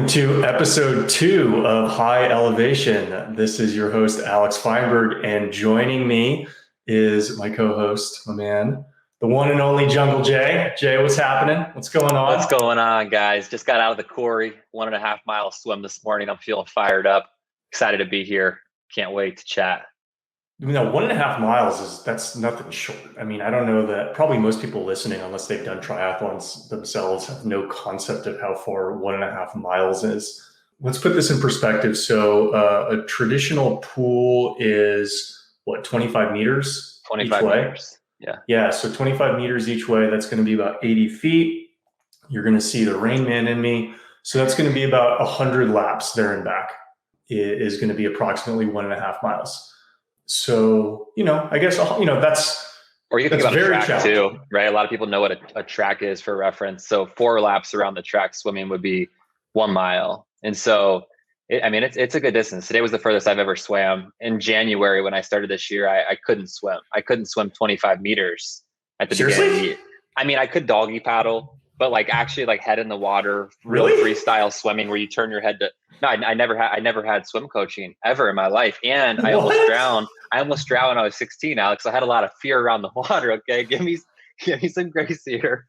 Welcome to episode 2 of High Elevation. This is your host, Alex Feinberg, and joining me is my co-host, my man, the one and only Jungle Jay. Jay, what's happening? What's going on? What's going on, guys? Just got out of the quarry, 1.5 mile swim this morning. I'm feeling fired up, excited to be here. Can't wait to chat. You know, 1.5 miles that's nothing short. I mean, I don't know that probably most people listening, unless they've done triathlons themselves, have no concept of how far 1.5 miles is. Let's put this in perspective. So a traditional pool is what, 25 meters 25 each way? meters. Yeah. Yeah. So 25 meters each way, that's going to be about 80 feet. You're going to see the Rain Man in me. So that's going to be about 100 laps there and back. It is going to be approximately 1.5 miles. So, I guess, that's, or you can think about a track too, right? A lot of people know what a track is for reference. So 4 laps around the track swimming would be 1 mile. And so, it's a good distance. Today was the furthest I've ever swam. In January, when I started this year, I couldn't swim. I couldn't swim 25 meters at the beginning of the year. I could doggy paddle, but actually head in the water, really freestyle swimming where you turn your head to. No, I never had swim coaching ever in my life, and I almost drowned. I almost drowned when I was 16, Alex. I had a lot of fear around the water. Okay, give me some grace here.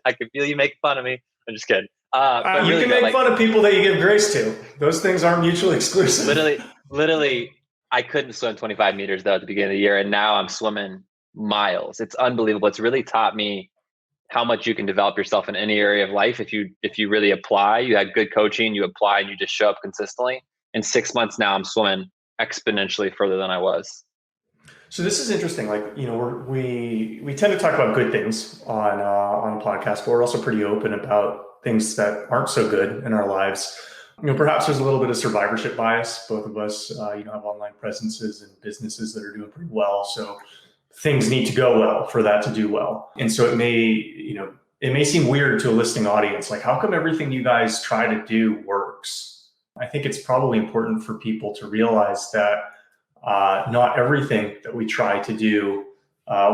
I can feel you making fun of me. I'm just kidding. But you can make fun of people that you give grace to. Those things aren't mutually exclusive. Literally, I couldn't swim 25 meters though at the beginning of the year, and now I'm swimming miles. It's unbelievable. It's really taught me how much you can develop yourself in any area of life if you really apply. You had good coaching, you apply, and you just show up consistently. In 6 months now, I'm swimming exponentially further than I was. So this is interesting. We tend to talk about good things on a podcast, but we're also pretty open about things that aren't so good in our lives. Perhaps there's a little bit of survivorship bias. Both of us, have online presences and businesses that are doing pretty well. So things need to go well for that to do well. And so it may seem weird to a listening audience. How come everything you guys try to do works? I think it's probably important for people to realize that not everything that we try to do,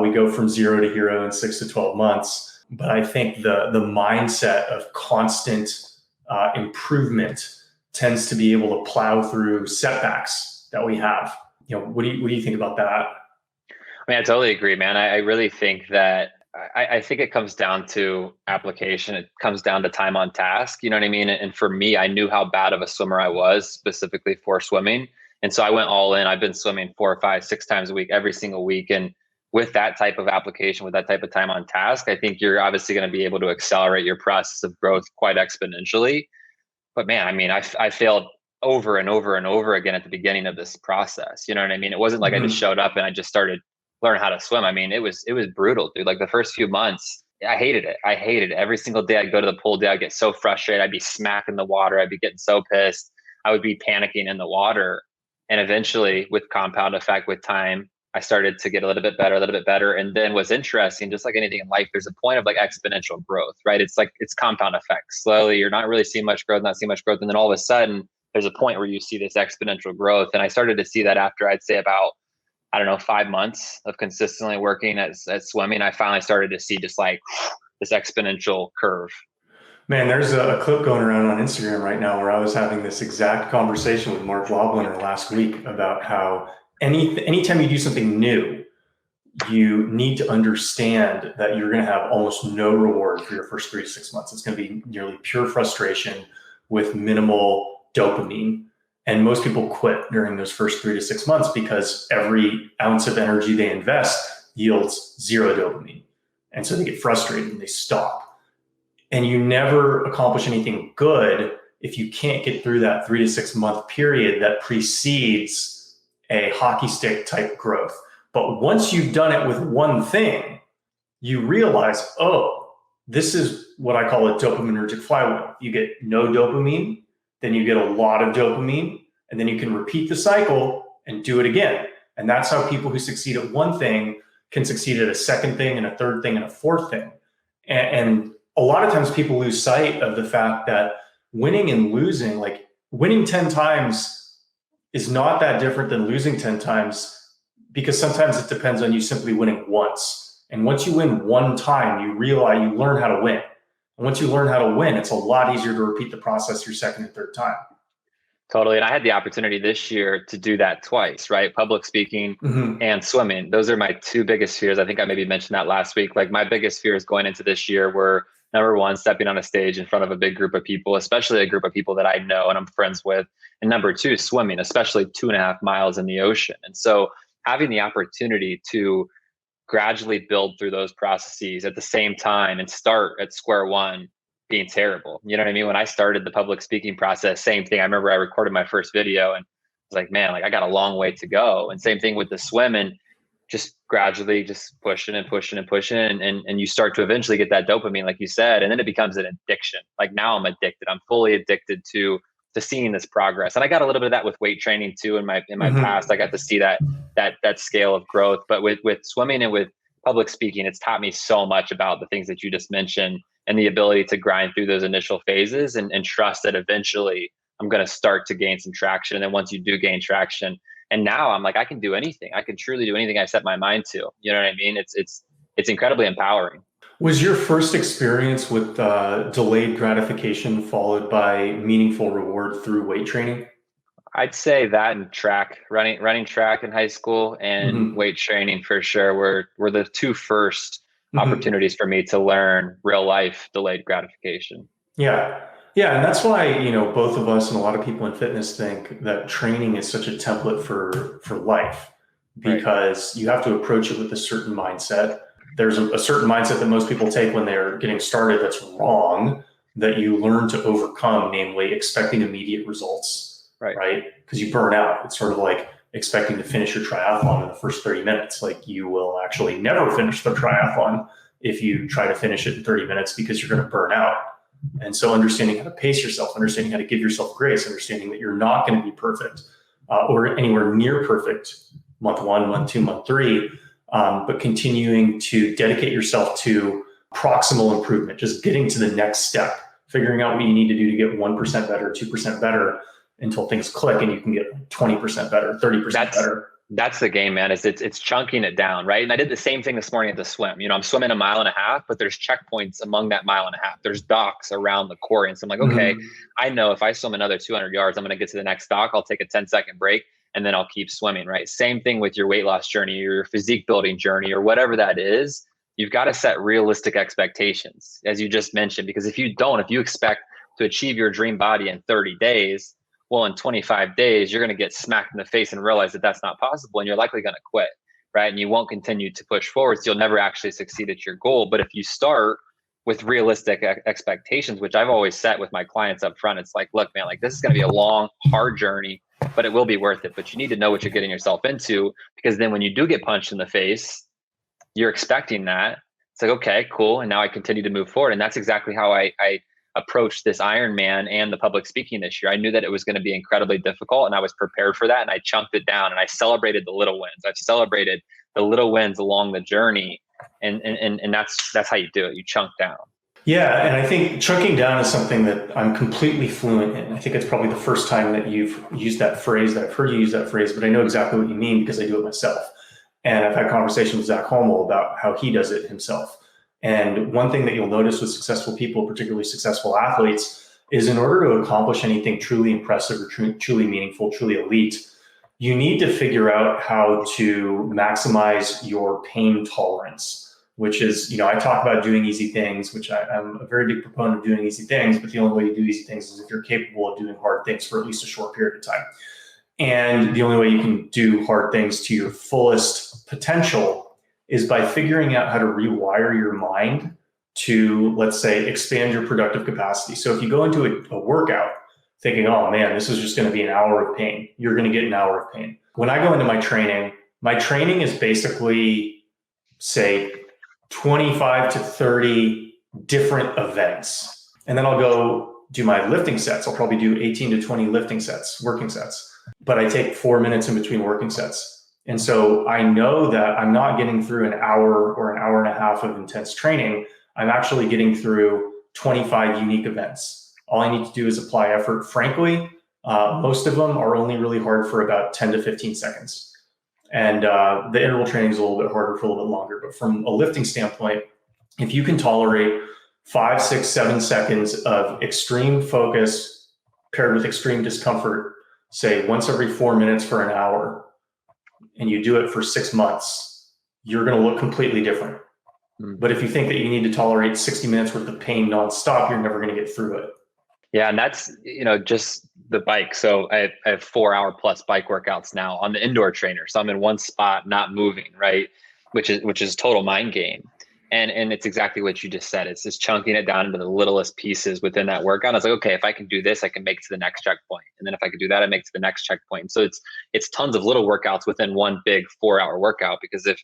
we go from 0 to hero in 6 to 12 months. But I think the mindset of constant improvement tends to be able to plow through setbacks that we have. What do you think about that? I totally agree, man. I really think that I think it comes down to application. It comes down to time on task. You know what I mean? And for me, I knew how bad of a swimmer I was specifically for swimming. And so I went all in. I've been swimming 4, 5, 6 times a week, every single week. And with that type of application, with that type of time on task, I think you're obviously going to be able to accelerate your process of growth quite exponentially. But man, I failed over and over and over again at the beginning of this process. You know what I mean? It wasn't like I just showed up and I just started learn how to swim. It was brutal, dude. The first few months, I hated it. Every single day I'd go to the pool day, I'd get so frustrated. I'd be smacking the water. I'd be getting so pissed. I would be panicking in the water. And eventually with compound effect, with time, I started to get a little bit better. And then what's interesting, just like anything in life, there's a point of exponential growth, right? It's compound effect. Slowly, you're not really seeing much growth, And then all of a sudden there's a point where you see this exponential growth. And I started to see that after I'd say about 5 months of consistently working at swimming. I finally started to see just this exponential curve. Man, there's a clip going around on Instagram right now where I was having this exact conversation with Mark Lobliner last week about how anytime you do something new, you need to understand that you're going to have almost no reward for your first 3 to 6 months. It's going to be nearly pure frustration with minimal dopamine. And most people quit during those first 3 to 6 months because every ounce of energy they invest yields 0 dopamine. And so they get frustrated and they stop. And you never accomplish anything good if you can't get through that 3 to 6 month period that precedes a hockey stick type growth. But once you've done it with one thing, you realize, this is what I call a dopaminergic flywheel. You get no dopamine, then you get a lot of dopamine, and then you can repeat the cycle and do it again. And that's how people who succeed at one thing can succeed at a second thing and a third thing and a fourth thing. And a lot of times people lose sight of the fact that winning and losing, winning 10 times is not that different than losing 10 times, because sometimes it depends on you simply winning once. And once you win one time, you realize you learn how to win. And once you learn how to win, it's a lot easier to repeat the process your second and third time. Totally. And I had the opportunity this year to do that twice, right? Public speaking and swimming. Those are my two biggest fears. I think I maybe mentioned that last week. Like my biggest fears going into this year were, number one, stepping on a stage in front of a big group of people, especially a group of people that I know and I'm friends with. And number two, swimming, especially 2.5 miles in the ocean. And so having the opportunity to gradually build through those processes at the same time and start at square one being terrible. You know what I mean? When I started the public speaking process, same thing. I remember I recorded my first video and was like, man, like I got a long way to go. And same thing with the swim, and just gradually just pushing and pushing and pushing. And you start to eventually get that dopamine, like you said, and then it becomes an addiction. Like now I'm addicted. I'm fully addicted to seeing this progress. And I got a little bit of that with weight training too. In my past, I got to see that scale of growth. But with swimming and with public speaking, it's taught me so much about the things that you just mentioned, and the ability to grind through those initial phases and trust that eventually I'm going to start to gain some traction. And then once you do gain traction, and now I'm like, I can do anything. I can truly do anything I set my mind to. You know what I mean? It's incredibly empowering. Was your first experience with delayed gratification followed by meaningful reward through weight training? I'd say that and track, running track in high school and weight training for sure were the two first opportunities for me to learn real life delayed gratification. Yeah. Yeah. And that's why, both of us and a lot of people in fitness think that training is such a template for life, because you have to approach it with a certain mindset. There's a certain mindset that most people take when they're getting started that's wrong, that you learn to overcome, namely expecting immediate results, right? Because you burn out. It's sort of like expecting to finish your triathlon in the first 30 minutes. Like you will actually never finish the triathlon if you try to finish it in 30 minutes, because you're going to burn out. And so understanding how to pace yourself, understanding how to give yourself grace, understanding that you're not going to be perfect or anywhere near perfect month 1, month 2, month 3, but continuing to dedicate yourself to proximal improvement, just getting to the next step, figuring out what you need to do to get 1% better, 2% better, until things click and you can get 20% better, 30% better. That's the game, man. It's chunking it down, right? And I did the same thing this morning at the swim. I'm swimming 1.5 miles, but there's checkpoints among that 1.5 miles. There's docks around the quarry. And so I'm like, okay, I know if I swim another 200 yards, I'm going to get to the next dock. I'll take a 10-second break and then I'll keep swimming, right? Same thing with your weight loss journey or your physique building journey or whatever that is. You've got to set realistic expectations, as you just mentioned, because if you expect to achieve your dream body in 30 days, well, in 25 days, you're going to get smacked in the face and realize that that's not possible. And you're likely going to quit, right? And you won't continue to push forward. So you'll never actually succeed at your goal. But if you start with realistic expectations, which I've always set with my clients up front, it's like, look, man, like this is going to be a long, hard journey, but it will be worth it. But you need to know what you're getting yourself into, because then when you do get punched in the face, you're expecting that. It's like, okay, cool. And now I continue to move forward. And that's exactly how I approached this Ironman and the public speaking this year. I knew that it was going to be incredibly difficult, and I was prepared for that. And I chunked it down and I celebrated the little wins. I've celebrated the little wins along the journey. And that's how you do it. You chunk down. Yeah. And I think chunking down is something that I'm completely fluent in. I think it's probably the first time that you've used that phrase, that I've heard you use that phrase, but I know exactly what you mean because I do it myself. And I've had conversations with Zach Holmel about how he does it himself. And one thing that you'll notice with successful people, particularly successful athletes, is in order to accomplish anything truly impressive or truly meaningful, truly elite, you need to figure out how to maximize your pain tolerance, which is, I talk about doing easy things, which I'm a very big proponent of doing easy things, but the only way you do easy things is if you're capable of doing hard things for at least a short period of time. And the only way you can do hard things to your fullest potential is by figuring out how to rewire your mind to, let's say, expand your productive capacity. So if you go into a workout thinking, oh man, this is just going to be an hour of pain, you're going to get an hour of pain. When I go into my training is basically, say, 25 to 30 different events. And then I'll go do my lifting sets. I'll probably do 18 to 20 lifting sets, working sets. But I take 4 minutes in between working sets. And so I know that I'm not getting through an hour or an hour and a half of intense training. I'm actually getting through 25 unique events. All I need to do is apply effort. Frankly, most of them are only really hard for about 10 to 15 seconds. And the interval training is a little bit harder for a little bit longer. But from a lifting standpoint, if you can tolerate 5, 6, 7 seconds of extreme focus paired with extreme discomfort, say once every 4 minutes for an hour, and you do it for 6 months, you're going to look completely different. But if you think that you need to tolerate 60 minutes worth of pain nonstop, you're never going to get through it. Yeah. And that's, just the bike. So I have 4 hour plus bike workouts now on the indoor trainer. So I'm in one spot, not moving, right? Which is total mind game. And it's exactly what you just said. It's just chunking it down into the littlest pieces within that workout. I was like, okay, if I can do this, I can make it to the next checkpoint. And then if I could do that, I make it to the next checkpoint. So it's tons of little workouts within one big 4 hour workout. Because if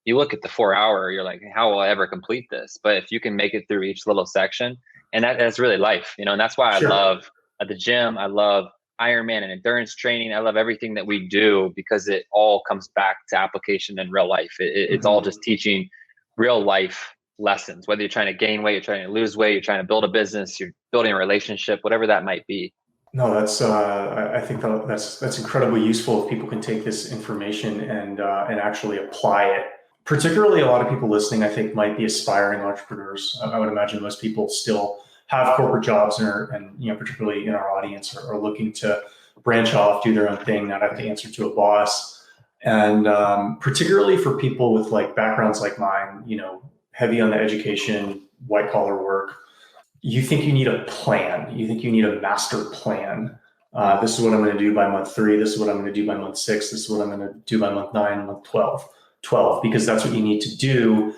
you look at the 4 hour, you're like, how will I ever complete this? But if you can make it through each little section, and that's really life, and that's why I love at the gym. I love Ironman and endurance training. I love everything that we do because it all comes back to application in real life. It's all just teaching real life lessons, whether you're trying to gain weight, you're trying to lose weight, you're trying to build a business, you're building a relationship, whatever that might be. No, that's I think that's incredibly useful if people can take this information and actually apply it. Particularly, a lot of people listening, I think, might be aspiring entrepreneurs. I would imagine most people still have corporate jobs and particularly in our audience, are looking to branch off, do their own thing, not have to answer to a boss. And particularly for people with like backgrounds like mine, heavy on the education, white collar work, you think you need a plan. You think you need a master plan. This is what I'm going to do by month 3. This is what I'm going to do by month 6. This is what I'm going to do by month 9, month 12, because that's what you need to do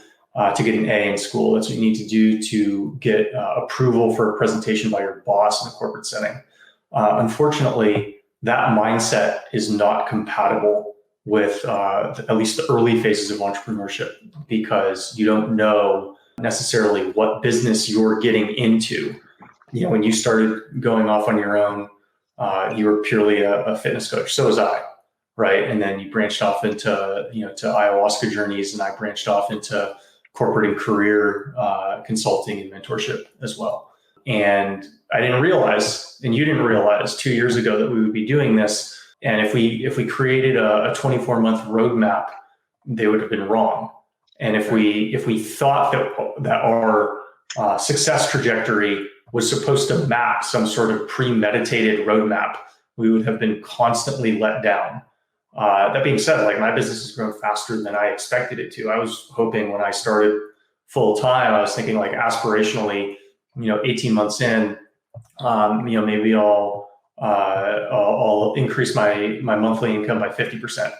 to get an A in school. That's what you need to do to get approval for a presentation by your boss in a corporate setting. Unfortunately, that mindset is not compatible with at least the early phases of entrepreneurship, because you don't know necessarily what business you're getting into. When you started going off on your own, you were purely a fitness coach. So was I, right? And then you branched off into to ayahuasca journeys, and I branched off into corporate and career consulting and mentorship as well. And I didn't realize, and you didn't realize 2 years ago, that we would be doing this. And if we created a 24-month roadmap, they would have been wrong. And if we thought that our success trajectory was supposed to map some sort of premeditated roadmap, we would have been constantly let down. That being said, like, my business has grown faster than I expected it to. I was hoping when I started full time, I was thinking like aspirationally, 18 months in, maybe I'll increase my monthly income by 50%.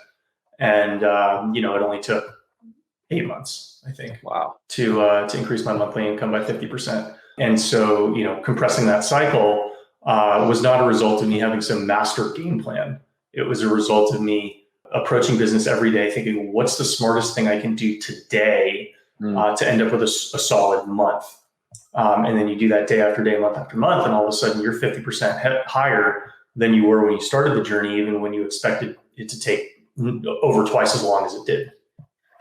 And, it only took 8 months, I think, to increase my monthly income by 50%. And so, compressing that cycle was not a result of me having some master game plan. It was a result of me approaching business every day, thinking, what's the smartest thing I can do today to end up with a solid month? And then you do that day after day, month after month, and all of a sudden you're 50% higher than you were when you started the journey, even when you expected it to take over twice as long as it did.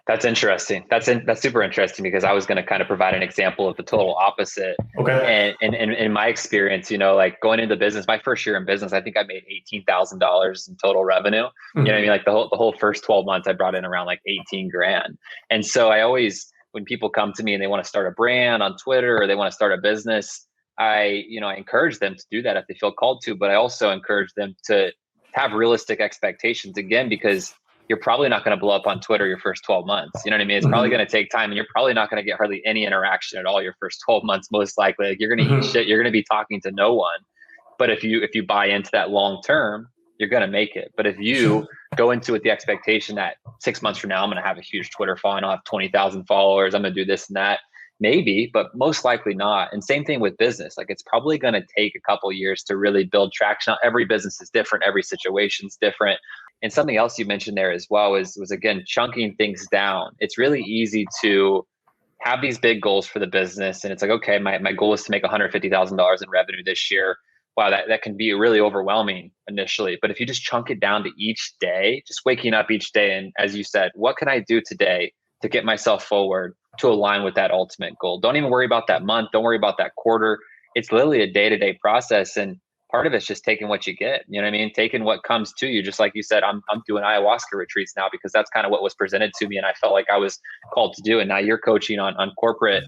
That's interesting. That's super interesting, because I was going to kind of provide an example of the total opposite. Okay. And in my experience, like going into business, my first year in business, I think I made $18,000 in total revenue. Mm-hmm. You know what I mean? Like the whole first 12 months, I brought in around like 18 grand. And so I always, when people come to me and they want to start a brand on Twitter or they want to start a business, I encourage them to do that if they feel called to, but I also encourage them to have realistic expectations, again, because you're probably not going to blow up on Twitter your first 12 months. You know what I mean? It's probably going to take time, and you're probably not going to get hardly any interaction at all your first 12 months, most likely. Like, you're going to eat shit. You're going to be talking to no one. But if you buy into that long term, you're going to make it. But if you go into it with the expectation that 6 months from now, I'm going to have a huge Twitter following, I'll have 20,000 followers, I'm going to do this and that, maybe, but most likely not. And same thing with business. Like, it's probably going to take a couple of years to really build traction. Every business is different. Every situation's different. And something else you mentioned there as well was again, chunking things down. It's really easy to have these big goals for the business. And it's like, okay, my goal is to make $150,000 in revenue this year. Wow, that can be really overwhelming initially. But if you just chunk it down to each day, just waking up each day, and as you said, what can I do today to get myself forward to align with that ultimate goal? Don't even worry about that month. Don't worry about that quarter. It's literally a day-to-day process. And part of it's just taking what you get. You know what I mean? Taking what comes to you. Just like you said, I'm doing ayahuasca retreats now because that's kind of what was presented to me, and I felt like I was called to do it. Now you're coaching on corporate,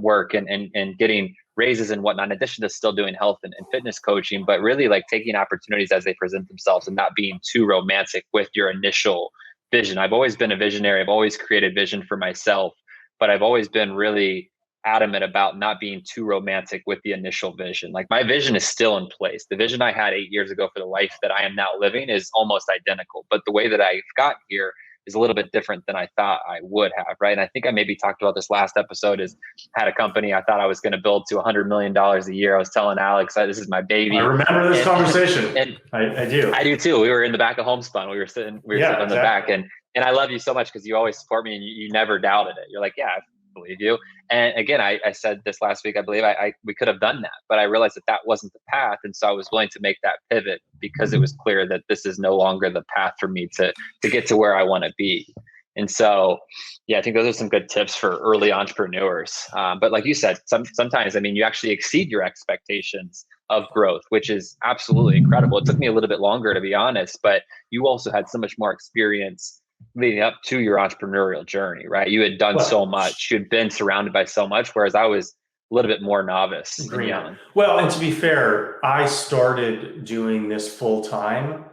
work and getting raises and whatnot, in addition to still doing health and fitness coaching, but really like taking opportunities as they present themselves and not being too romantic with your initial vision. I've always been a visionary. I've always created vision for myself, but I've always been really adamant about not being too romantic with the initial vision. Like my vision is still in place. The vision I had 8 years ago for the life that I am now living is almost identical, but the way that I've got here is a little bit different than I thought I would have, right? And I think I maybe talked about this last episode, is had a company I thought I was going to build to $100 million a year. I was telling Alex, this is my baby. I remember this conversation. And I do. I do too. We were in the back of Homespun. We were sitting on the back, and I love you so much because you always support me and you never doubted it. You're like, yeah, I believe you. And again, I said this last week, I believe we could have done that, but I realized that wasn't the path. And so I was willing to make that pivot because it was clear that this is no longer the path for me to get to where I want to be. And so, yeah, I think those are some good tips for early entrepreneurs. But like you said, sometimes, you actually exceed your expectations of growth, which is absolutely incredible. It took me a little bit longer, to be honest, but you also had so much more experience leading up to your entrepreneurial journey, right? You had done so much, you'd been surrounded by so much, whereas I was a little bit more novice and young. Well, and to be fair, I started doing this full time,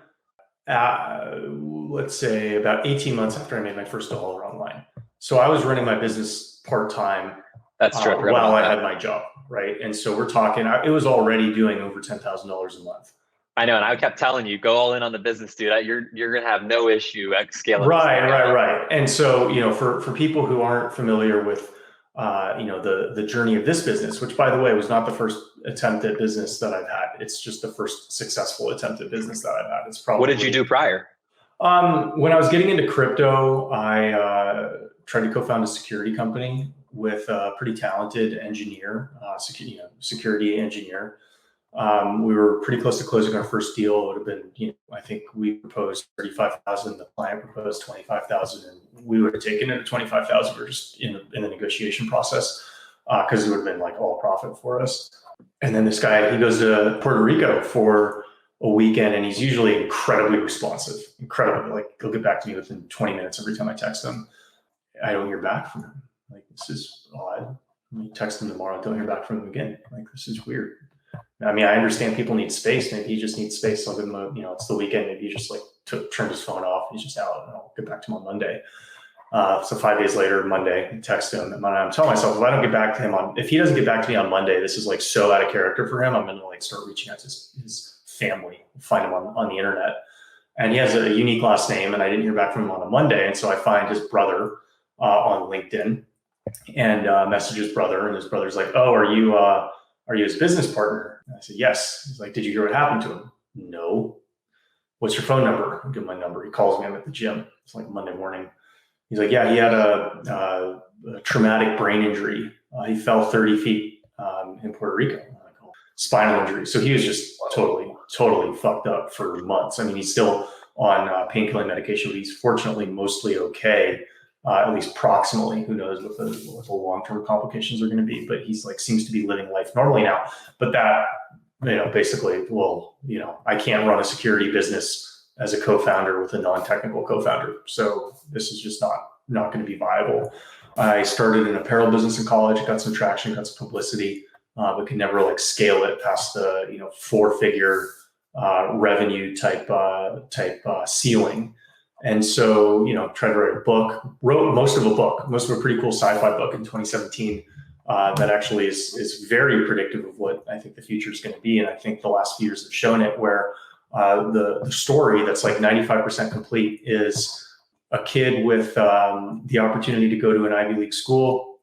let's say about 18 months after I made my first dollar online. So I was running my business part-time. That's true. While I had my job, right? And so we're talking, it was already doing over $10,000 a month. I know, and I kept telling you, go all in on the business, dude. You're gonna have no issue scaling. Right. And so, for people who aren't familiar with, the journey of this business, which by the way was not the first attempt at business that I've had. It's just the first successful attempt at business that I've had. It's probably. What did you do prior? When I was getting into crypto, I tried to co-found a security company with a pretty talented engineer, security engineer. We were pretty close to closing our first deal. It would have been, I think we proposed 35,000. The client proposed 25,000, and we would have taken it at 25,000. We're just in the negotiation process because it would have been like all profit for us. And then this guy, he goes to Puerto Rico for a weekend, and he's usually incredibly responsive. Like he'll get back to me within 20 minutes every time I text him. I don't hear back from him. Like, this is odd. I text him tomorrow. Don't hear back from him again. Like, this is weird. I understand people need space. Maybe he just needs space. I'll give him it's the weekend. Maybe he just turned his phone off. He's just out, and I'll get back to him on Monday. So 5 days later, Monday, I text him, and I'm telling myself, if he doesn't get back to me on Monday, this is like so out of character for him. I'm going to start reaching out to his family, find him on the internet. And he has a unique last name, and I didn't hear back from him on a Monday. And so I find his brother on LinkedIn and message his brother, and his brother's like, "Oh, are you his business partner?" And I said, "Yes." He's like, "Did you hear what happened to him?" "No." "What's your phone number?" I give him my number. He calls me. I'm at the gym. It's like Monday morning. He's like, "Yeah, he had a traumatic brain injury. He fell 30 feet in Puerto Rico." I'm like, "Oh, spinal injury." So he was just totally fucked up for months. He's still on painkiller medication, but he's fortunately mostly okay. At least proximally. Who knows what the long-term complications are going to be, but he's seems to be living life normally now. But that, basically, I can't run a security business as a co-founder with a non-technical co-founder. So this is just not going to be viable. I started an apparel business in college, got some traction, got some publicity, but could never scale it past the, 4-figure revenue type ceiling. And so, tried to write a book, wrote most of a pretty cool sci-fi book in 2017 that actually is very predictive of what I think the future is going to be. And I think the last few years have shown it, where the story that's 95% complete is a kid with the opportunity to go to an Ivy League school.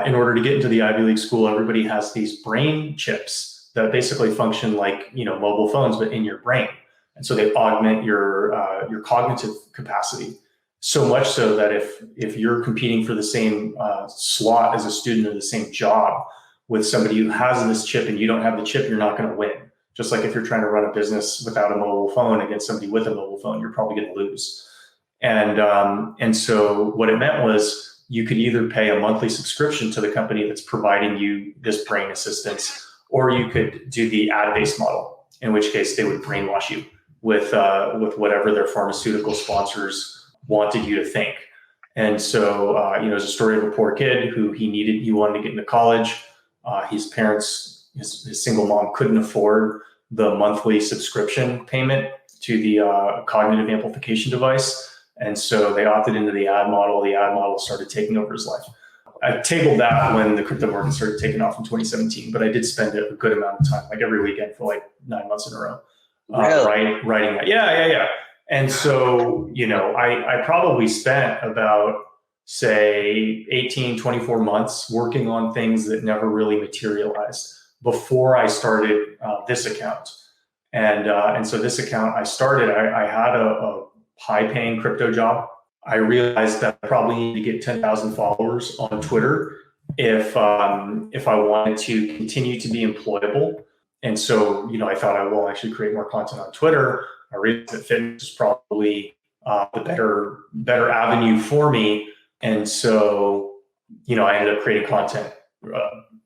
In order to get into the Ivy League school, everybody has these brain chips that basically function like, mobile phones, but in your brain. And so they augment your cognitive capacity, so much so that if you're competing for the same slot as a student or the same job with somebody who has this chip and you don't have the chip, you're not going to win. Just like if you're trying to run a business without a mobile phone against somebody with a mobile phone, you're probably going to lose. And so what it meant was you could either pay a monthly subscription to the company that's providing you this brain assistance, or you could do the ad-based model, in which case they would brainwash you with whatever their pharmaceutical sponsors wanted you to think. And so, it's a story of a poor kid who he wanted to get into college. His parents, his single mom couldn't afford the monthly subscription payment to the cognitive amplification device. And so they opted into the ad model. The ad model started taking over his life. I tabled that when the crypto market started taking off in 2017, but I did spend a good amount of time, like every weekend for like 9 months in a row, writing that. Yeah. And so, I probably spent about, say, 18, 24 months working on things that never really materialized before I started this account. And so this account I started, I had a high-paying crypto job. I realized that I probably need to get 10,000 followers on Twitter if I wanted to continue to be employable. And so, I thought I will actually create more content on Twitter. I realized that fitness is probably the better avenue for me. And so, I ended up creating content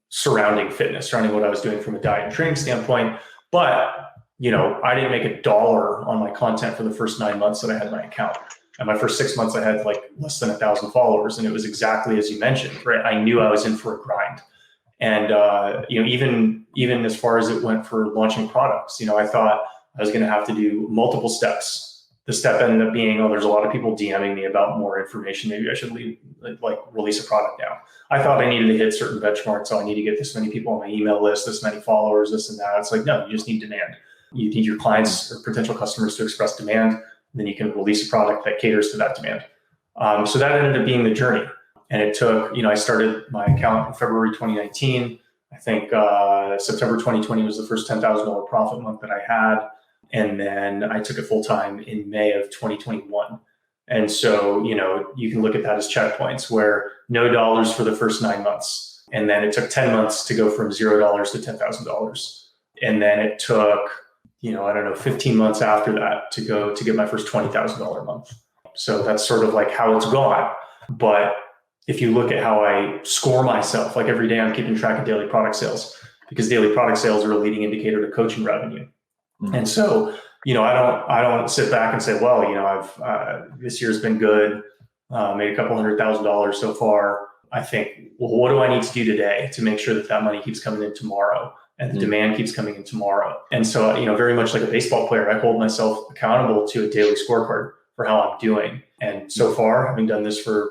surrounding fitness, surrounding what I was doing from a diet and training standpoint. But, I didn't make $1 on my content for the first 9 months that I had my account. And my first 6 months, I had like less than 1,000 followers. And it was exactly as you mentioned, right? I knew I was in for a grind. And, even as far as it went for launching products, I thought I was going to have to do multiple steps. The step ended up being, there's a lot of people DMing me about more information. Maybe I should release a product now. I thought I needed to hit certain benchmarks. So I need to get this many people on my email list, this many followers, this and that. It's like, no, you just need demand. You need your clients or potential customers to express demand. Then you can release a product that caters to that demand. So that ended up being the journey. And it took, I started my account in February 2019. I think September 2020 was the first $10,000 profit month that I had. And then I took it full time in May of 2021. And so, you can look at that as checkpoints where no dollars for the first 9 months. And then it took 10 months to go from $0 to $10,000. And then it took, 15 months after that to get my first $20,000 month. So that's sort of like how it's gone. But if you look at how I score myself, like every day I'm keeping track of daily product sales, because daily product sales are a leading indicator to coaching revenue. Mm-hmm. And so, I don't sit back and say, well, I've this year's been good, made a couple $100,000 so far. I think, well, what do I need to do today to make sure that money keeps coming in tomorrow and the demand keeps coming in tomorrow? And so, very much like a baseball player, I hold myself accountable to a daily scorecard for how I'm doing. And so far, having done this for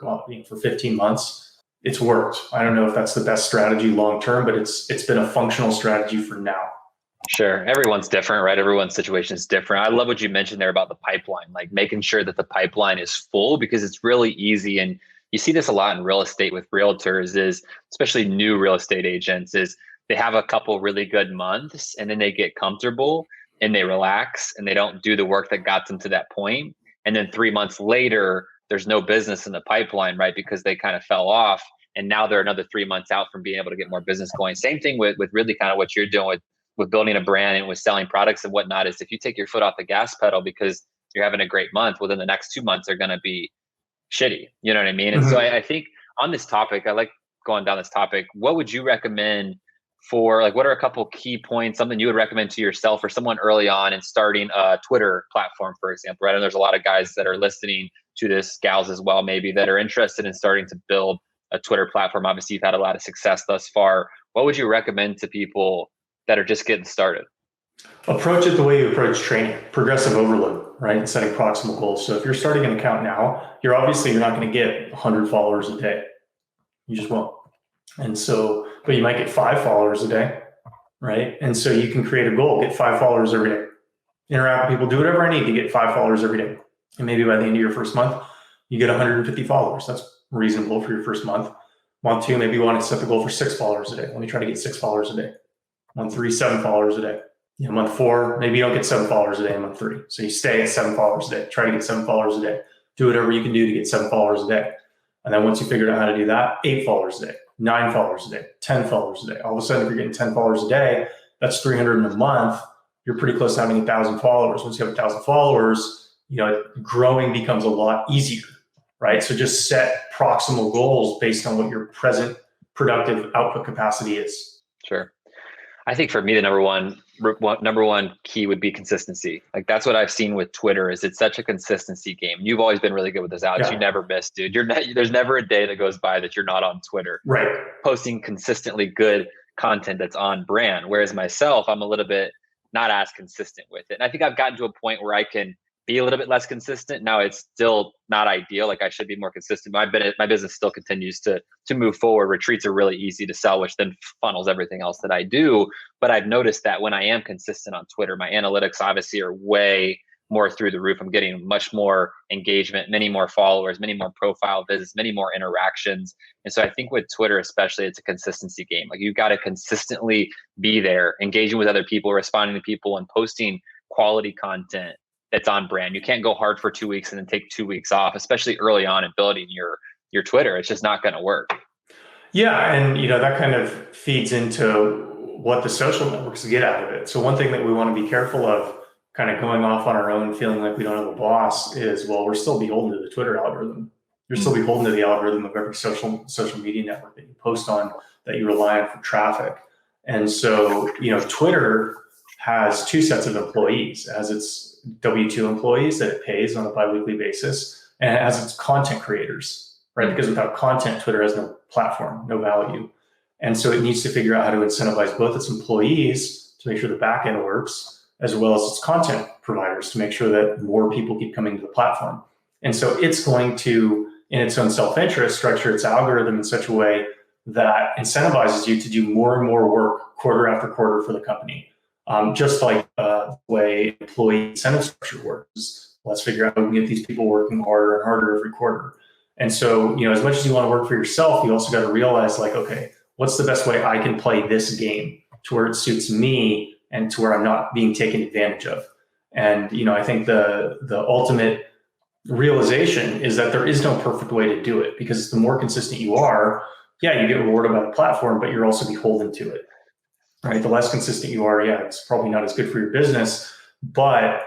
15 months, it's worked. I don't know if that's the best strategy long term, but it's been a functional strategy for now. Sure. Everyone's different, right? Everyone's situation is different. I love what you mentioned there about the pipeline, like making sure that the pipeline is full, because it's really easy. And you see this a lot in real estate with realtors, is especially new real estate agents, is they have a couple really good months and then they get comfortable and they relax and they don't do the work that got them to that point. And then 3 months later, there's no business in the pipeline, right? Because they kind of fell off. And now they're another 3 months out from being able to get more business going. Same thing with really kind of what you're doing with building a brand and with selling products and whatnot, is if you take your foot off the gas pedal because you're having a great month, well, then the next 2 months are going to be shitty. You know what I mean? And so I think on this topic, I like going down this topic. What would you recommend for, what are a couple key points, something you would recommend to yourself or someone early on in starting a Twitter platform, for example, right? And there's a lot of guys that are listening to this, gals as well, maybe, that are interested in starting to build a Twitter platform. Obviously, you've had a lot of success thus far. What would you recommend to people that are just getting started? Approach it the way you approach training, progressive overload, right? And setting proximal goals. So if you're starting an account now, you're not going to get 100 followers a day. You just won't. And so, but you might get 5 followers a day, right? And so you can create a goal, get 5 followers every day. Interact with people, do whatever I need to get 5 followers every day. And maybe by the end of your first month, you get 150 followers. That's reasonable for your first month. Month 2, maybe you want to set the goal for 6 followers a day. Let me try to get 6 followers a day. Month 3, 7 followers a day. Month 4, maybe you don't get 7 followers a day in month 3. So you stay at 7 followers a day. Try to get 7 followers a day. Do whatever you can do to get 7 followers a day. And then once you figured out how to do that, 8 followers a day, 9 followers a day, 10 followers a day. All of a sudden, if you're getting 10 followers a day, that's 300 in a month. You're pretty close to having 1,000 followers. Once you have 1,000 followers, growing becomes a lot easier, right? So just set proximal goals based on what your present productive output capacity is. Sure. I think for me, the number one key would be consistency. Like that's what I've seen with Twitter is it's such a consistency game. You've always been really good with this, Alex. You Yeah. never miss, dude. There's never a day that goes by that you're not on Twitter Right. posting consistently good content that's on brand. Whereas myself, I'm a little bit not as consistent with it. And I think I've gotten to a point where I can be a little bit less consistent. Now it's still not ideal. Like I should be more consistent. My business still continues to move forward. Retreats are really easy to sell, which then funnels everything else that I do. But I've noticed that when I am consistent on Twitter, my analytics obviously are way more through the roof. I'm getting much more engagement, many more followers, many more profile visits, many more interactions. And so I think with Twitter, especially, it's a consistency game. Like you've got to consistently be there, engaging with other people, responding to people, and posting quality content that's on brand. You can't go hard for 2 weeks and then take 2 weeks off, especially early on in building your Twitter. It's just not going to work. Yeah, and that kind of feeds into what the social networks get out of it. So one thing that we want to be careful of, kind of going off on our own, feeling like we don't have a boss, is, well, we're still beholden to the Twitter algorithm. You're still beholden to the algorithm of every social media network that you post on, that you rely on for traffic. And so, Twitter has two sets of employees. It has its W-2 employees that it pays on a biweekly basis, and it has its content creators, right? Because without content, Twitter has no platform, no value. And so it needs to figure out how to incentivize both its employees to make sure the back end works, as well as its content providers to make sure that more people keep coming to the platform. And so it's going to, in its own self-interest, structure its algorithm in such a way that incentivizes you to do more and more work quarter after quarter for the company. Just like the way employee incentive structure works. Let's figure out how we can get these people working harder and harder every quarter. And so, as much as you want to work for yourself, you also got to realize, like, okay, what's the best way I can play this game to where it suits me and to where I'm not being taken advantage of. And, I think the ultimate realization is that there is no perfect way to do it, because the more consistent you are, yeah, you get rewarded by the platform, but you're also beholden to it, right? The less consistent you are, yeah, it's probably not as good for your business, but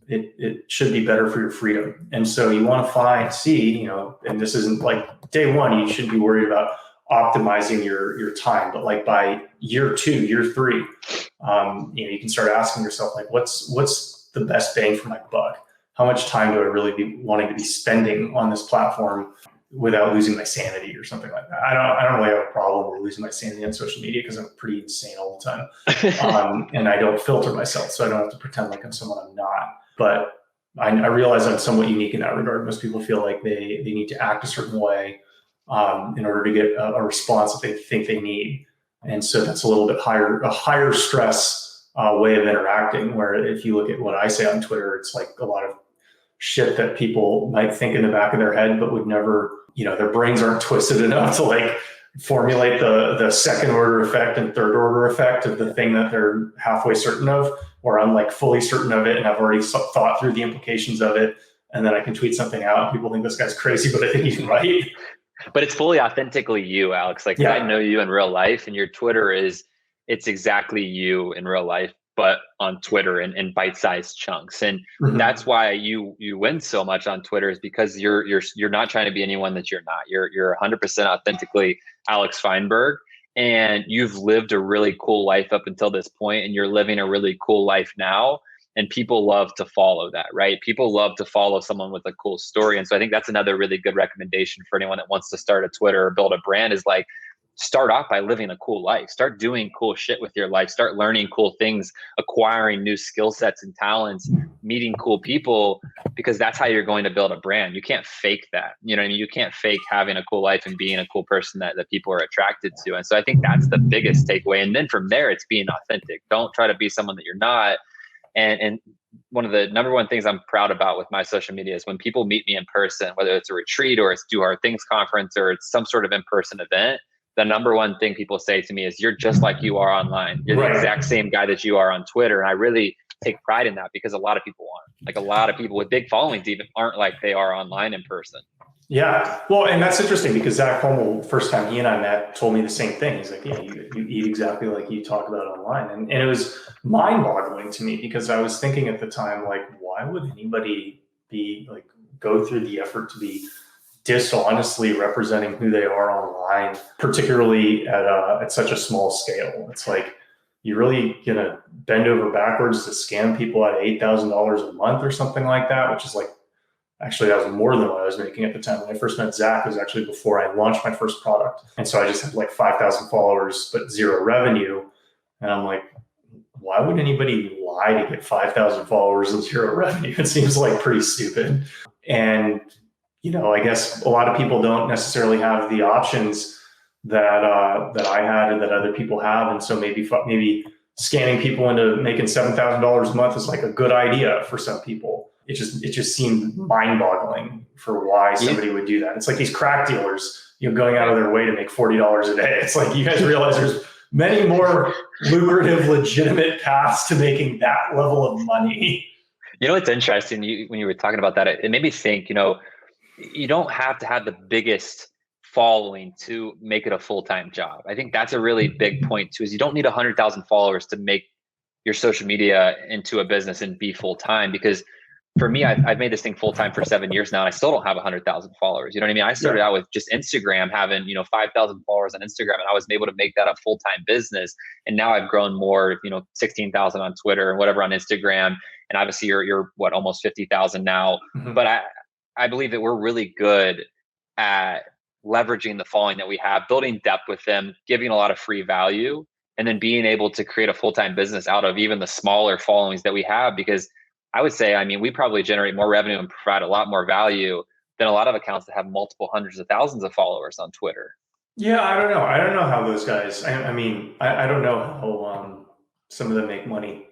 it should be better for your freedom. And so you want to see, and this isn't like day one, you shouldn't be worried about optimizing your time, but like by year 2, year 3, you can start asking yourself, like, what's the best bang for my buck? How much time do I really be wanting to be spending on this platform without losing my sanity or something like that? I don't really have a problem with losing my sanity on social media, because I'm pretty insane all the time. And I don't filter myself, so I don't have to pretend like I'm someone I'm not. But I realize I'm somewhat unique in that regard. Most people feel like they need to act a certain way in order to get a response that they think they need. And so that's a little bit a higher stress way of interacting, where if you look at what I say on Twitter, it's like a lot of shit that people might think in the back of their head, but would never, their brains aren't twisted enough to like formulate the second order effect and third order effect of the thing that they're halfway certain of, or I'm like fully certain of it and I've already thought through the implications of it. And then I can tweet something out and people think this guy's crazy, but I think he's right. But it's fully authentically you, Alex. Like, yeah. I know you in real life, and your Twitter it's exactly you in real life, but on Twitter in bite-sized chunks. And that's why you win so much on Twitter, is because you're not trying to be anyone that you're not. You're 100% authentically Alex Feinberg, and you've lived a really cool life up until this point, and you're living a really cool life now. And people love to follow that, right? People love to follow someone with a cool story. And so I think that's another really good recommendation for anyone that wants to start a Twitter or build a brand, is like, start off by living a cool life. Start doing cool shit with your life. Start learning cool things, acquiring new skill sets and talents, meeting cool people, because that's how you're going to build a brand. You can't fake that. You know what I mean? You can't fake having a cool life and being a cool person that people are attracted to. And so I think that's the biggest takeaway. And then from there, it's being authentic. Don't try to be someone that you're not. And one of the number one things I'm proud about with my social media is when people meet me in person, whether it's a retreat or it's Do Hard Things conference or it's some sort of in-person event, the number one thing people say to me is, you're just like you are online. You're the exact same guy that you are on Twitter. And I really take pride in that, because a lot of people aren't. Like, a lot of people with big followings even aren't like they are online in person. Yeah. Well, and that's interesting, because Zach Hummel, first time he and I met, told me the same thing. He's like, yeah, you eat exactly like you talk about online. And it was mind boggling to me, because I was thinking at the time, like, why would anybody go through the effort to be dishonestly representing who they are online, particularly at such a small scale. It's like, you're really gonna bend over backwards to scam people out of $8,000 a month or something like that, which is like, actually that was more than what I was making at the time. When I first met Zach, it was actually before I launched my first product. And so I just had like 5,000 followers, but zero revenue. And I'm like, why would anybody lie to get 5,000 followers and zero revenue? It seems like pretty stupid. And, I guess a lot of people don't necessarily have the options that I had and that other people have. And so maybe scamming people into making $7,000 a month is like a good idea for some people. It just seemed mind-boggling for why somebody would do that. It's like these crack dealers, going out of their way to make $40 a day. It's like, you guys realize there's many more lucrative, legitimate paths to making that level of money. It's interesting. When you were talking about that, it made me think, you don't have to have the biggest following to make it a full-time job. I think that's a really big point too, is you don't need 100,000 followers to make your social media into a business and be full-time. Because for me, I've made this thing full-time for 7 years now, and I still don't have 100,000 followers. You know what I mean? I started out with just Instagram, having, 5,000 followers on Instagram, and I was able to make that a full-time business. And now I've grown more, 16,000 on Twitter and whatever on Instagram. And obviously you're what, almost 50,000 now. Mm-hmm. But I believe that we're really good at leveraging the following that we have, building depth with them, giving a lot of free value, and then being able to create a full-time business out of even the smaller followings that we have. Because I would say, we probably generate more revenue and provide a lot more value than a lot of accounts that have multiple hundreds of thousands of followers on Twitter. Yeah, I don't know. I don't know how those guys, I don't know how some of them make money.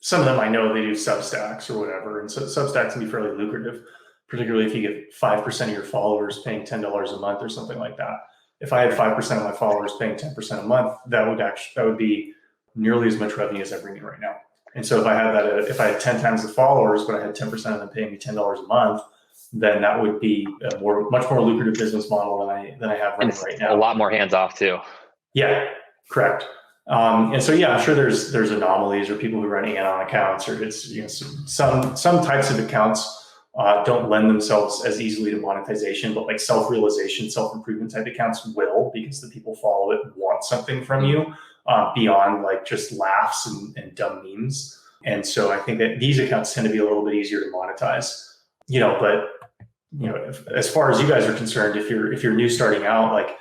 Some of them I know they do Substacks or whatever. And so Substacks can be fairly lucrative, particularly if you get 5% of your followers paying $10 a month or something like that. If I had 5% of my followers paying 10% a month, that would be nearly as much revenue as I bring in right now. And so if I had 10 times the followers, but I had 10% of them paying me $10 a month, then that would be a much more lucrative business model than I have running right now. A lot more hands off too. Yeah, correct. And so, I'm sure there's anomalies or people who run anon accounts, or it's some types of accounts don't lend themselves as easily to monetization, but like self-realization, self-improvement type accounts will, because the people follow it want something from you beyond like just laughs and dumb memes. And so I think that these accounts tend to be a little bit easier to monetize, but as far as you guys are concerned, if you're new starting out, like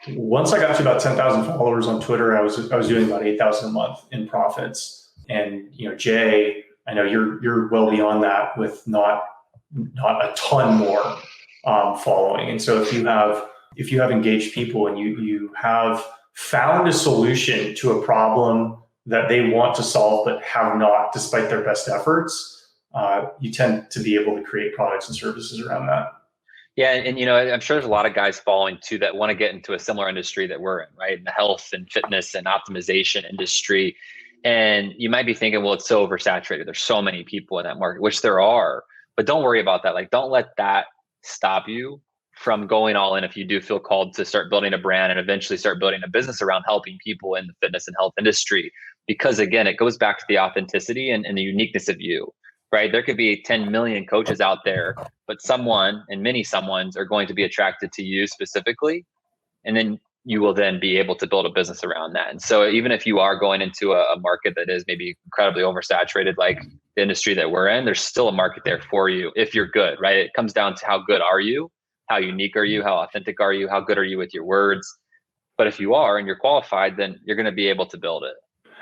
once I got to about 10,000 followers on Twitter, I was doing about 8,000 a month in profits. And Jay, I know you're well beyond that with not a ton more following. And so if you have engaged people and you have found a solution to a problem that they want to solve but have not, despite their best efforts, you tend to be able to create products and services around that. Yeah, and I'm sure there's a lot of guys following too that want to get into a similar industry that we're in, right? In the health and fitness and optimization industry. And you might be thinking, well, it's so oversaturated. There's so many people in that market, which there are. But don't worry about that. Like, don't let that stop you from going all in if you do feel called to start building a brand and eventually start building a business around helping people in the fitness and health industry. Because again, it goes back to the authenticity and the uniqueness of you, right? There could be 10 million coaches out there, but many someones are going to be attracted to you specifically. And then you will then be able to build a business around that. And so even if you are going into a market that is maybe incredibly oversaturated, like the industry that we're in, there's still a market there for you if you're good, right? It comes down to how good are you? How unique are you? How authentic are you? How good are you with your words? But if you are and you're qualified, then you're going to be able to build it.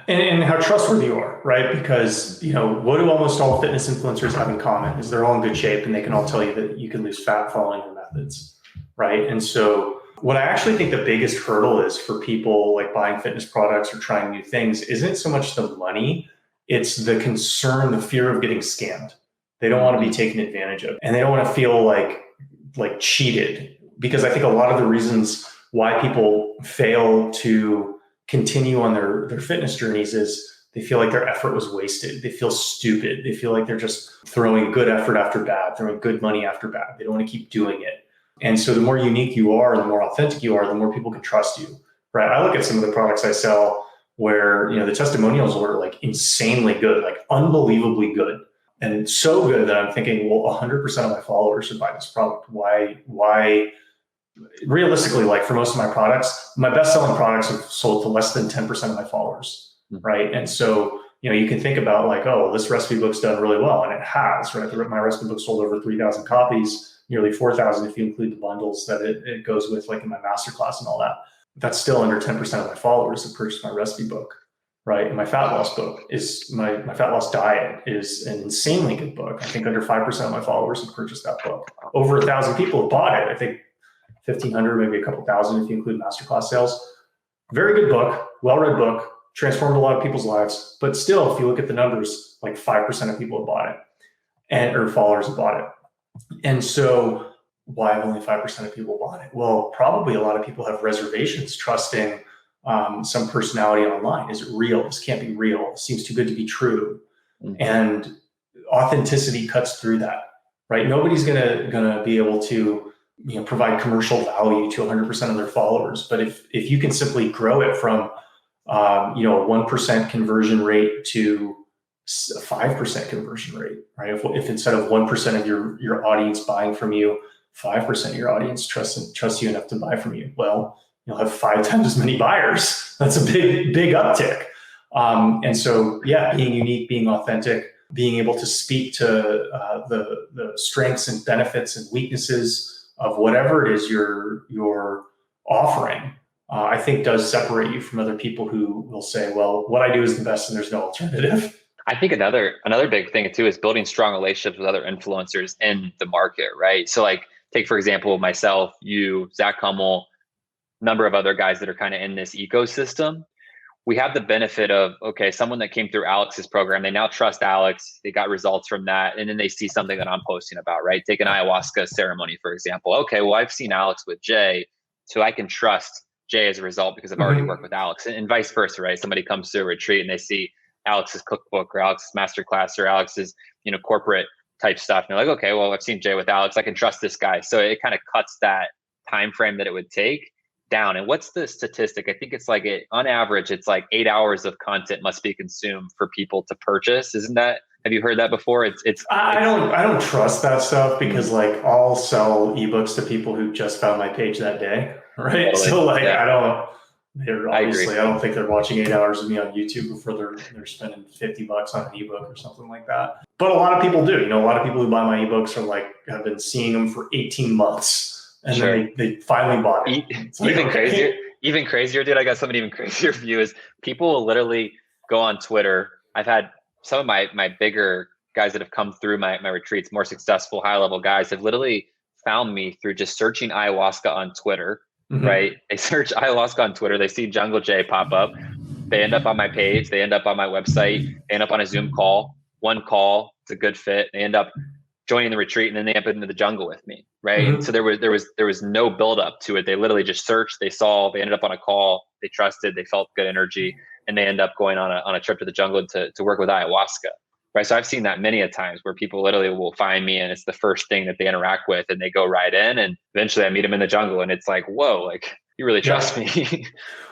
And how trustworthy you are, right? Because, what do almost all fitness influencers have in common is they're all in good shape and they can all tell you that you can lose fat following their methods, right? And so what I actually think the biggest hurdle is for people like buying fitness products or trying new things isn't so much the money, it's the concern, the fear of getting scammed. They don't want to be taken advantage of, and they don't want to feel like cheated, because I think a lot of the reasons why people fail to continue on their fitness journeys is they feel like their effort was wasted. They feel stupid. They feel like they're just throwing good effort after bad, throwing good money after bad. They don't want to keep doing it. And so the more unique you are, the more authentic you are, the more people can trust you, right? I look at some of the products I sell where, the testimonials were like insanely good, like unbelievably good. And so good that I'm thinking, well, 100% of my followers should buy this product. Why? Realistically, like for most of my products, my best selling products have sold to less than 10% of my followers, right? And so, you can think about like, oh, this recipe book's done really well, and it has, right? My recipe book sold over 3,000 copies, nearly 4,000 if you include the bundles that it goes with, like in my masterclass and all that. That's still under 10% of my followers that purchased my recipe book, right? And my fat loss book is my fat loss diet is an insanely good book. I think under 5% of my followers have purchased that book. Over 1,000 people have bought it. I think 1,500, maybe a couple thousand if you include masterclass sales. Very good book, well-read book, transformed a lot of people's lives. But still, if you look at the numbers, like 5% of people have bought it, or followers have bought it. And so why have only 5% of people bought it? Well, probably a lot of people have reservations trusting some personality online. Is it real? This can't be real. It seems too good to be true. And authenticity cuts through that, right? Nobody's gonna be able to provide commercial value to 100% of their followers. But if you can simply grow it from a 1% conversion rate to a 5% conversion rate, right? If instead of 1% of your audience buying from you, 5% of your audience trusts you enough to buy from you, well, you'll have 5 times as many buyers. That's a big uptick. And so, yeah, being unique, being authentic, being able to speak to the strengths and benefits and weaknesses of whatever it is you're offering, I think does separate you from other people who will say, well, what I do is the best and there's no alternative. I think another big thing too is building strong relationships with other influencers in the market, right? So like take, for example, myself, you, Zach Hummel, number of other guys that are kind of in this ecosystem. We have the benefit of, okay, someone that came through Alex's program, they now trust Alex, they got results from that, and then they see something that I'm posting about, right? Take an ayahuasca ceremony, for example. Okay, well, I've seen Alex with Jay, so I can trust Jay as a result because I've already worked with Alex, and vice versa, right? Somebody comes to a retreat and they see Alex's cookbook or Alex's masterclass or Alex's, corporate type stuff. And they're like, okay, well, I've seen Jay with Alex, I can trust this guy. So it kind of cuts that time frame that it would take down. And what's the statistic? I think it's like on average, it's like 8 hours of content must be consumed for people to purchase. Isn't that? Have you heard that before? I don't trust that stuff because like I'll sell ebooks to people who just found my page that day, right? Totally. So like yeah. I don't think they're watching 8 hours of me on YouTube before they're spending $50 on an ebook or something like that. But a lot of people do. A lot of people who buy my ebooks are like have been seeing them for 18 months. And then they finally bought it. Even crazier, dude. I got something even crazier for you is people will literally go on Twitter. I've had some of my bigger guys that have come through my retreats, more successful, high level guys have literally found me through just searching ayahuasca on Twitter, right? They search ayahuasca on Twitter. They see Jungle Jay pop up. They end up on my page. They end up on my website. They end up on a Zoom call. One call, it's a good fit. They end up joining the retreat, and then they end up into the jungle with me, right? And so there was no buildup to it. They literally just searched, they saw, they ended up on a call, they trusted, they felt good energy, and they end up going on a trip to the jungle to work with ayahuasca, right? So I've seen that many a times where people literally will find me, and it's the first thing that they interact with, and they go right in, and eventually I meet them in the jungle, and it's like, whoa, like you really trust me.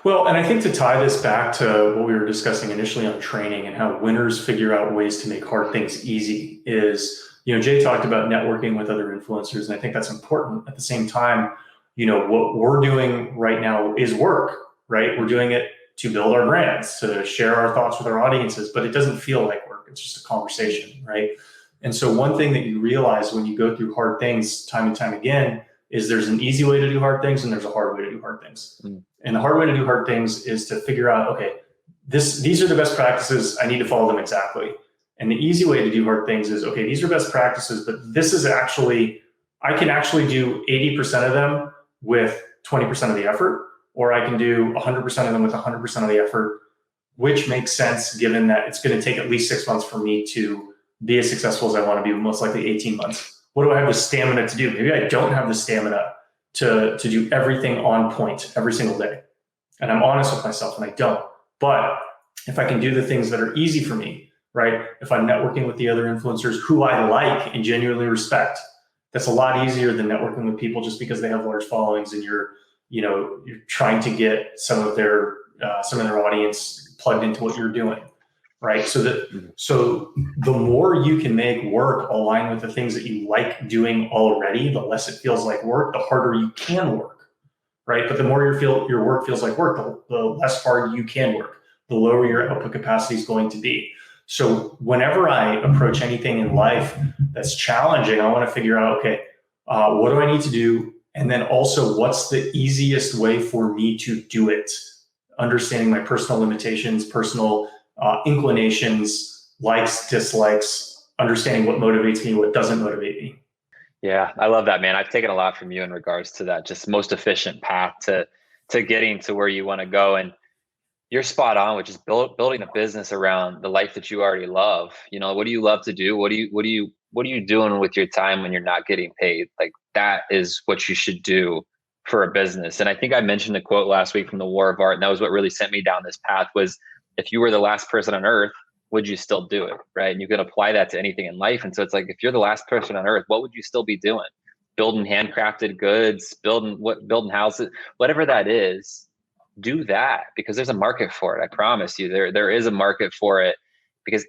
Well, and I think to tie this back to what we were discussing initially on training and how winners figure out ways to make hard things easy is, Jay talked about networking with other influencers, and I think that's important. At the same time, what we're doing right now is work, right? We're doing it to build our brands, to share our thoughts with our audiences, but it doesn't feel like work. It's just a conversation, right? And so one thing that you realize when you go through hard things time and time again is there's an easy way to do hard things and there's a hard way to do hard things. And the hard way to do hard things is to figure out, okay, these are the best practices. I need to follow them exactly. And the easy way to do hard things is, okay, these are best practices, but this is I can actually do 80% of them with 20% of the effort, or I can do 100% of them with 100% of the effort, which makes sense given that it's going to take at least 6 months for me to be as successful as I want to be, most likely 18 months. What do I have the stamina to do? Maybe I don't have the stamina to do everything on point every single day. And I'm honest with myself, and I don't. But if I can do the things that are easy for me, right? If I'm networking with the other influencers who I like and genuinely respect, that's a lot easier than networking with people just because they have large followings and you're trying to get some of their audience plugged into what you're doing. right? Mhm. So the more you can make work align with the things that you like doing already, the less it feels like work, the harder you can work, right? But the more your work feels like work, the less hard you can work, the lower your output capacity is going to be. So whenever I approach anything in life that's challenging, I want to figure out, okay, what do I need to do? And then also, what's the easiest way for me to do it? Understanding my personal limitations, personal inclinations, likes, dislikes, understanding what motivates me, what doesn't motivate me. Yeah, I love that, man. I've taken a lot from you in regards to that, just most efficient path to getting to where you want to go. And you're spot on, which is building a business around the life that you already love. You know, what do you love to do? What are you doing with your time when you're not getting paid? Like that is what you should do for a business. And I think I mentioned a quote last week from The War of Art, and that was what really sent me down this path was if you were the last person on earth, would you still do it? Right. And you can apply that to anything in life. And so it's like if you're the last person on earth, what would you still be doing? Building handcrafted goods, building houses, whatever that is, do that because there's a market for it. I promise you, there is a market for it because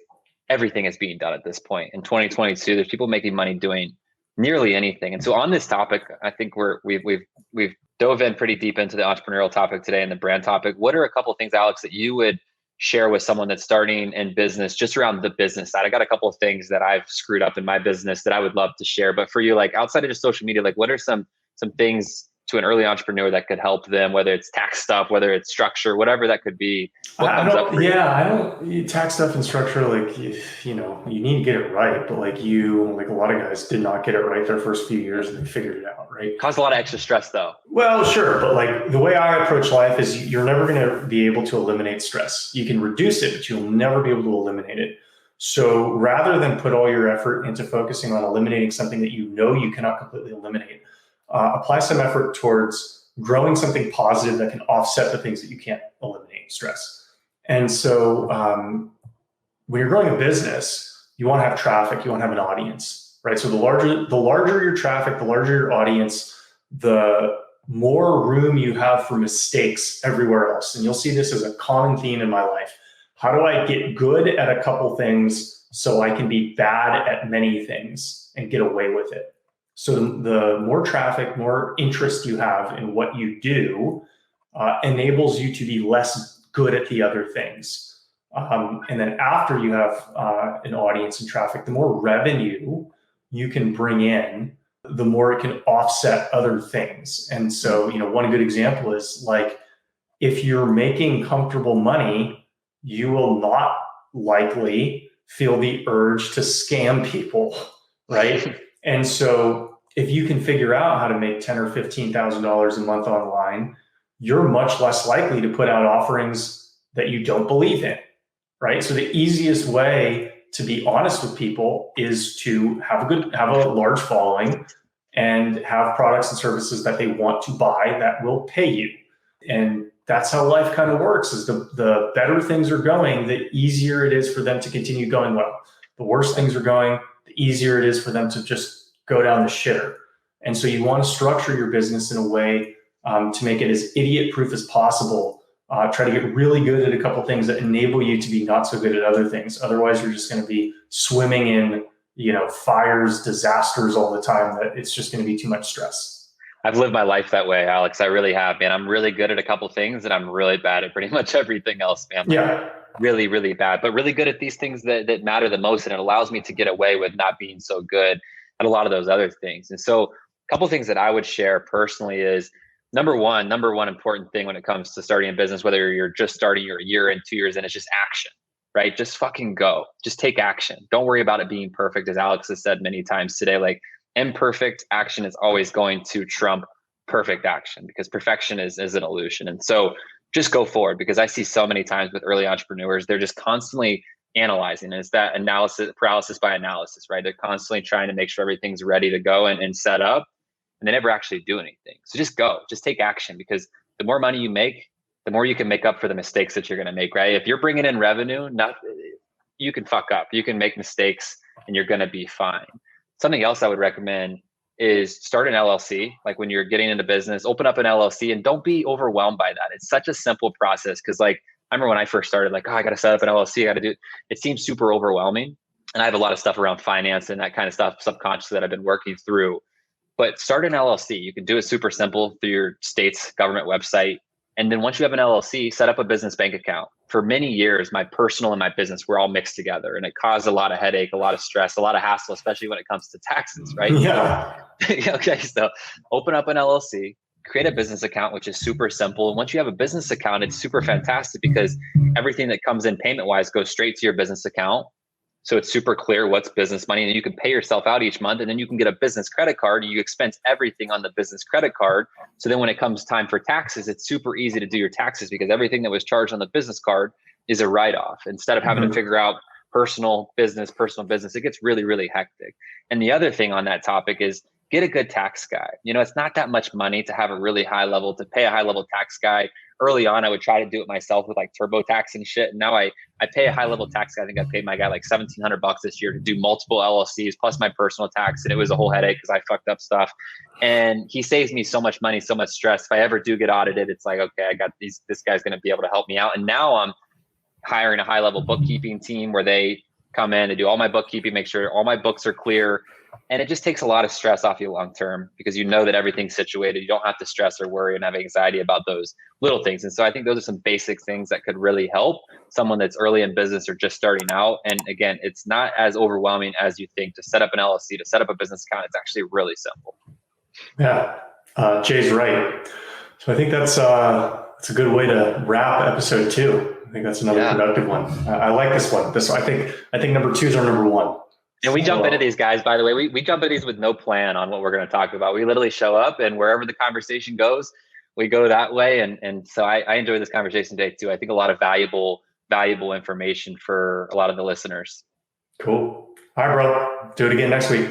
everything is being done at this point. In 2022, there's people making money doing nearly anything. And so on this topic, I think we've dove in pretty deep into the entrepreneurial topic today and the brand topic. What are a couple of things, Alex, that you would share with someone that's starting in business just around the business side? I got a couple of things that I've screwed up in my business that I would love to share. But for you, like outside of just social media, like what are some things to an early entrepreneur that could help them, whether it's tax stuff, whether it's structure, whatever that could be? What I comes up don't, for you? yeah, I don't, tax stuff and structure, like, you know, you need to get it right. But like a lot of guys did not get it right their first few years and they figured it out, right? Cause a lot of extra stress though. Well, sure. But like the way I approach life is you're never going to be able to eliminate stress. You can reduce it, but you'll never be able to eliminate it. So rather than put all your effort into focusing on eliminating something that you know you cannot completely eliminate, apply some effort towards growing something positive that can offset the things that you can't eliminate, stress. And so when you're growing a business, you want to have traffic, you want to have an audience, right? So the larger your traffic, the larger your audience, the more room you have for mistakes everywhere else. And you'll see this as a common theme in my life. How do I get good at a couple things so I can be bad at many things and get away with it? So the more traffic, more interest you have in what you do enables you to be less good at the other things. And then after you have an audience and traffic, the more revenue you can bring in, the more it can offset other things. And so, you know, one good example is like, if you're making comfortable money, you will not likely feel the urge to scam people, right? And so if you can figure out how to make $10,000 or $15,000 a month online, you're much less likely to put out offerings that you don't believe in, right? So the easiest way to be honest with people is to have a large following and have products and services that they want to buy that will pay you. And that's how life kind of works, is the better things are going, the easier it is for them to continue going well. The worse things are going, the easier it is for them to just go down the shitter. And so you want to structure your business in a way to make it as idiot proof as possible. Try to get really good at a couple things that enable you to be not so good at other things. Otherwise, you're just going to be swimming in, you know, fires, disasters all the time, that it's just going to be too much stress. I've lived my life that way, Alex. I really have, man. I'm really good at a couple things and I'm really bad at pretty much everything else, man. Yeah. Really, really bad, but really good at these things that matter the most. And it allows me to get away with not being so good at a lot of those other things. And so a couple of things that I would share personally is number one important thing when it comes to starting a business, whether you're just starting or a year in, 2 years in, it's just action, right? Just fucking go. Just take action. Don't worry about it being perfect. As Alex has said many times today, like imperfect action is always going to trump perfect action because perfection is an illusion. And so just go forward, because I see so many times with early entrepreneurs, they're just constantly analyzing. And it's that paralysis by analysis, right? They're constantly trying to make sure everything's ready to go and set up, and they never actually do anything. So just go, just take action, because the more money you make, the more you can make up for the mistakes that you're going to make, right? If you're bringing in revenue, you can fuck up, you can make mistakes, and you're going to be fine. Something else I would recommend is start an LLC. Like when you're getting into business, open up an LLC and don't be overwhelmed by that. It's such a simple process, because like I remember when I first started, like, oh, I got to set up an LLC. I got to do it. Seems super overwhelming. And I have a lot of stuff around finance and that kind of stuff subconscious that I've been working through. But start an LLC. You can do it super simple through your state's government website. And then once you have an LLC, set up a business bank account. For many years, my personal and my business were all mixed together, and it caused a lot of headache, a lot of stress, a lot of hassle, especially when it comes to taxes, right? Yeah. Okay, so open up an LLC, create a business account, which is super simple. And once you have a business account, it's super fantastic because everything that comes in payment-wise goes straight to your business account. So it's super clear what's business money, and you can pay yourself out each month, and then you can get a business credit card and you expense everything on the business credit card. So then when it comes time for taxes, it's super easy to do your taxes because everything that was charged on the business card is a write-off. Instead of having to figure out personal business, it gets really, really hectic. And the other thing on that topic is get a good tax guy. It's not that much money to have a really high level, to pay a high level tax guy. Early on, I would try to do it myself with like TurboTax and shit. And now I pay a high level tax guy. I think I paid my guy like $1,700 this year to do multiple LLCs plus my personal tax. And it was a whole headache because I fucked up stuff. And he saves me so much money, so much stress. If I ever do get audited, it's like, okay, I got this guy's going to be able to help me out. And now I'm hiring a high level bookkeeping team where they come in and do all my bookkeeping, make sure all my books are clear. And it just takes a lot of stress off you long term because you know that everything's situated. You don't have to stress or worry and have anxiety about those little things. And so I think those are some basic things that could really help someone that's early in business or just starting out. And again, it's not as overwhelming as you think to set up an LLC, to set up a business account. It's actually really simple. Yeah, Jay's right. So I think that's a good way to wrap episode 2. I think that's another productive one. I like this one. I think number 2 is our number 1. And we jump into these guys, by the way, we jump into these with no plan on what we're going to talk about. We literally show up and wherever the conversation goes, we go that way. And so I enjoy this conversation today too. I think a lot of valuable information for a lot of the listeners. Cool. All right, bro. Do it again next week.